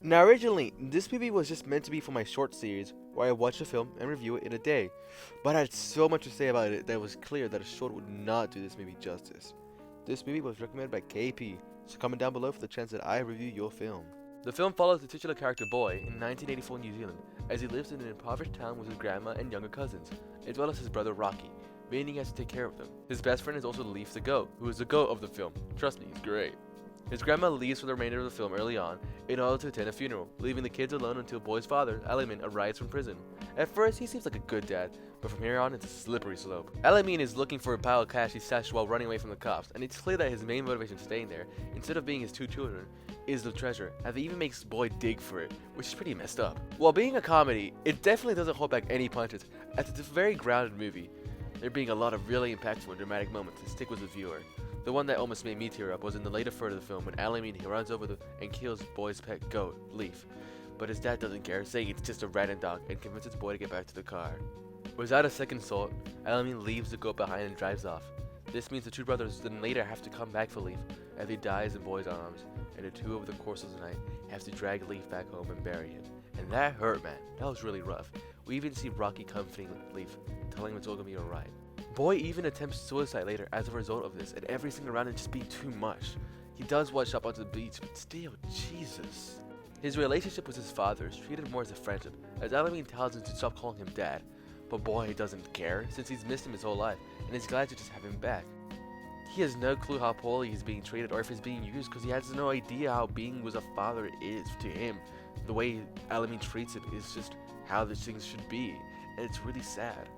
Now originally, this movie was just meant to be for my short series, where I watch a film and review it in a day, but I had so much to say about it that it was clear that a short would not do this movie justice. This movie was recommended by KP, so comment down below for the chance that I review your film. The film follows the titular character Boy in 1984 New Zealand, as he lives in an impoverished town with his grandma and younger cousins, as well as his brother Rocky, meaning he has to take care of them. His best friend is also Leaf the Goat, who is the goat of the film. Trust me, he's great. His grandma leaves for the remainder of the film early on in order to attend a funeral, leaving the kids alone until Boy's father, Alamin, arrives from prison. At first, he seems like a good dad, but from here on, it's a slippery slope. Alamin is looking for a pile of cash he stashed while running away from the cops, and it's clear that his main motivation staying there, instead of being his two children, is the treasure, and it even makes Boy dig for it, which is pretty messed up. While being a comedy, it definitely doesn't hold back any punches, as it's a very grounded movie, there being a lot of really impactful and dramatic moments that stick with the viewer. The one that almost made me tear up was in the later third of the film when Alamin runs over and kills Boy's pet goat, Leaf. But his dad doesn't care, saying it's just a random dog, and convinces Boy to get back to the car. Without a second thought, Alamin leaves the goat behind and drives off. This means the two brothers then later have to come back for Leaf, as he dies in Boy's arms, and the two over the course of the night have to drag Leaf back home and bury him. And that hurt, man. That was really rough. We even see Rocky comforting Leaf, telling him it's all gonna be alright. Boy even attempts suicide later as a result of this, and everything around it just being too much. He does wash up onto the beach, but still, Jesus. His relationship with his father is treated more as a friendship, as Alamin tells him to stop calling him dad. But Boy doesn't care, since he's missed him his whole life, and is glad to just have him back. He has no clue how poorly he's being treated or if he's being used, because he has no idea how being with a father is to him. The way Alamin treats him is just how these things should be, and it's really sad.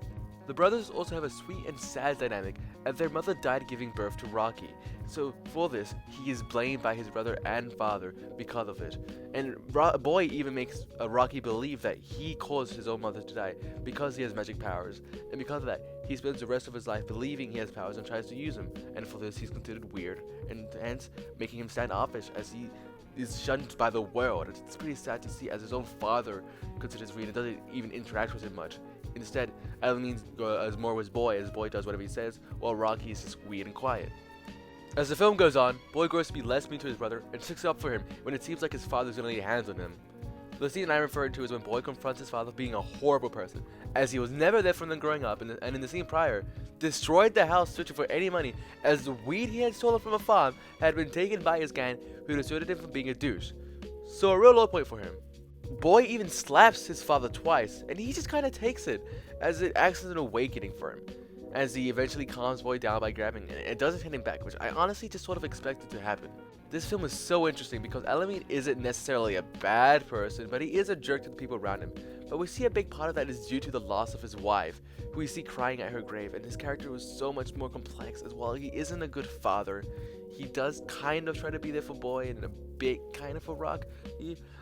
The brothers also have a sweet and sad dynamic, as their mother died giving birth to Rocky, so for this, he is blamed by his brother and father because of it. And Boy even makes Rocky believe that he caused his own mother to die because he has magic powers, and because of that, he spends the rest of his life believing he has powers and tries to use them, and for this he's considered weird, and hence making him standoffish as he is shunned by the world. It's pretty sad to see, as his own father considers weird and doesn't even interact with him much. Instead, Alamin as more with Boy, as Boy does whatever he says, while Rocky is just weird and quiet. As the film goes on, Boy grows to be less mean to his brother and sticks up for him when it seems like his father's gonna lay hands on him. The scene I referred to is when Boy confronts his father being a horrible person, as he was never there for them growing up, and in the scene prior, destroyed the house searching for any money, as the weed he had stolen from a farm had been taken by his gang, who deserted him for being a douche. So a real low point for him. Boy even slaps his father twice, and he just kinda takes it, as it acts as an awakening for him, as he eventually calms Boy down by grabbing it, and doesn't hit him back, which I honestly just sort of expected to happen. This film is so interesting because Alamin isn't necessarily a bad person, but he is a jerk to the people around him. But we see a big part of that is due to the loss of his wife, who we see crying at her grave, and his character was so much more complex, as while he isn't a good father, he does kind of try to be there for Boy and a bit kind of for Rock.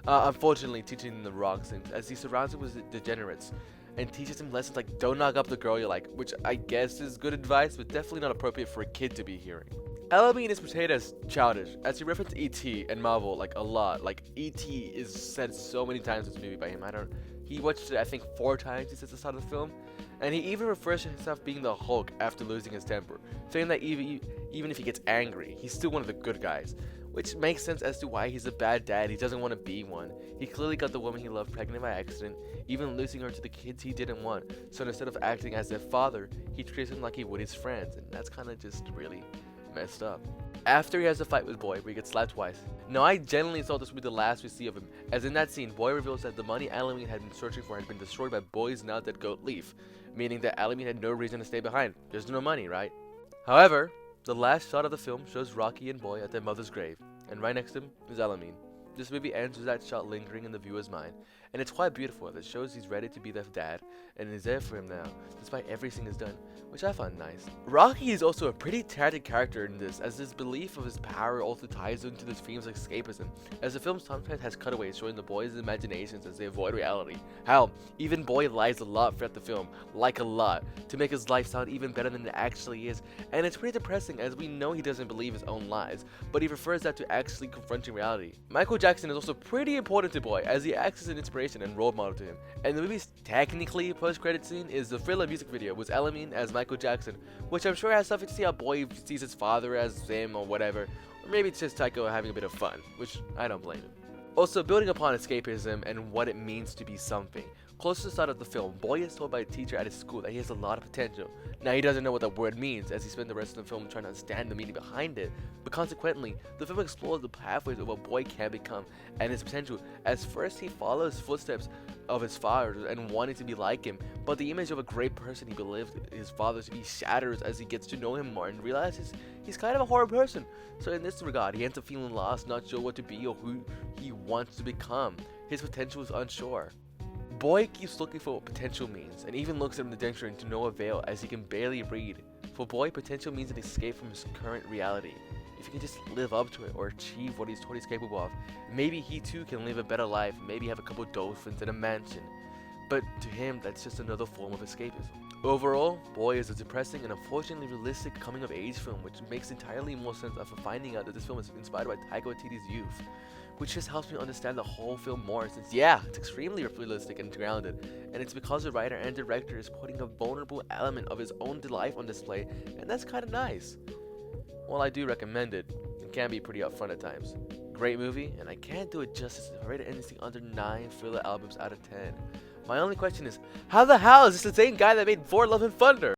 Unfortunately teaching him the wrong things, as he surrounds him with degenerates and teaches him lessons like don't knock up the girl you like, which I guess is good advice, but definitely not appropriate for a kid to be hearing. Alamin is portrayed as childish, as he referenced E.T. and Marvel like a lot. Like E.T. is said so many times in this movie by him. He watched it I think 4 times since the start of the film, and he even refers to himself being the Hulk after losing his temper, saying that even if he gets angry, he's still one of the good guys. Which makes sense as to why he's a bad dad. He doesn't want to be one. He clearly got the woman he loved pregnant by accident, even losing her to the kids he didn't want. So instead of acting as their father, he treats them like he would his friends, and that's kind of just really messed up. After he has a fight with Boy, where he gets slapped twice. Now I genuinely thought this would be the last we see of him, as in that scene, Boy reveals that the money Alamin had been searching for had been destroyed by Boy's now dead goat Leaf, meaning that Alamin had no reason to stay behind. There's no money, right? However, the last shot of the film shows Rocky and Boy at their mother's grave, and right next to him is Alamin. This movie ends with that shot lingering in the viewer's mind, and it's quite beautiful as it shows he's ready to be their dad, and is there for him now, despite everything he's done, which I find nice. Rocky is also a pretty tragic character in this, as his belief of his power also ties into the themes of escapism, as the film sometimes has cutaways showing the boys' imaginations as they avoid reality. Hell, even Boy lies a lot throughout the film, like a lot, to make his life sound even better than it actually is, and it's pretty depressing as we know he doesn't believe his own lies, but he refers that to actually confronting reality. Michael Jackson is also pretty important to Boy, as he acts as an inspiration and role model to him, and the movie's technically post-credit scene is the Thriller music video with Alamin as Michael Jackson, which I'm sure has something to see how Boy sees his father as him or whatever, or maybe it's just Taika having a bit of fun, which I don't blame him. Also, building upon escapism and what it means to be something. Close to the start of the film, Boy is told by a teacher at his school that he has a lot of potential. Now, he doesn't know what that word means, as he spent the rest of the film trying to understand the meaning behind it, but consequently, the film explores the pathways of what Boy can become and his potential. As first, he follows footsteps of his father and wanting to be like him, but the image of a great person he believed his father to be shatters as he gets to know him more and realizes he's kind of a horrible person. So in this regard, he ends up feeling lost, not sure what to be or who he wants to become. His potential is unsure. Boy keeps looking for what potential means, and even looks at the dictionary to no avail as he can barely read. For Boy, potential means an escape from his current reality. If he can just live up to it or achieve what he's told he's capable of, maybe he too can live a better life, maybe have a couple dolphins in a mansion. But to him, that's just another form of escapism. Overall, Boy is a depressing and unfortunately realistic coming-of-age film, which makes entirely more sense after finding out that this film is inspired by Taika Waititi's youth, which just helps me understand the whole film more, since yeah, it's extremely realistic and grounded, and it's because the writer and director is putting a vulnerable element of his own life on display, and that's kinda nice. While I do recommend it, it can be pretty upfront at times. Great movie, and I can't do it justice if I rate anything under 9 thriller albums out of 10. My only question is, how the hell is this the same guy that made Thor: Love and Thunder?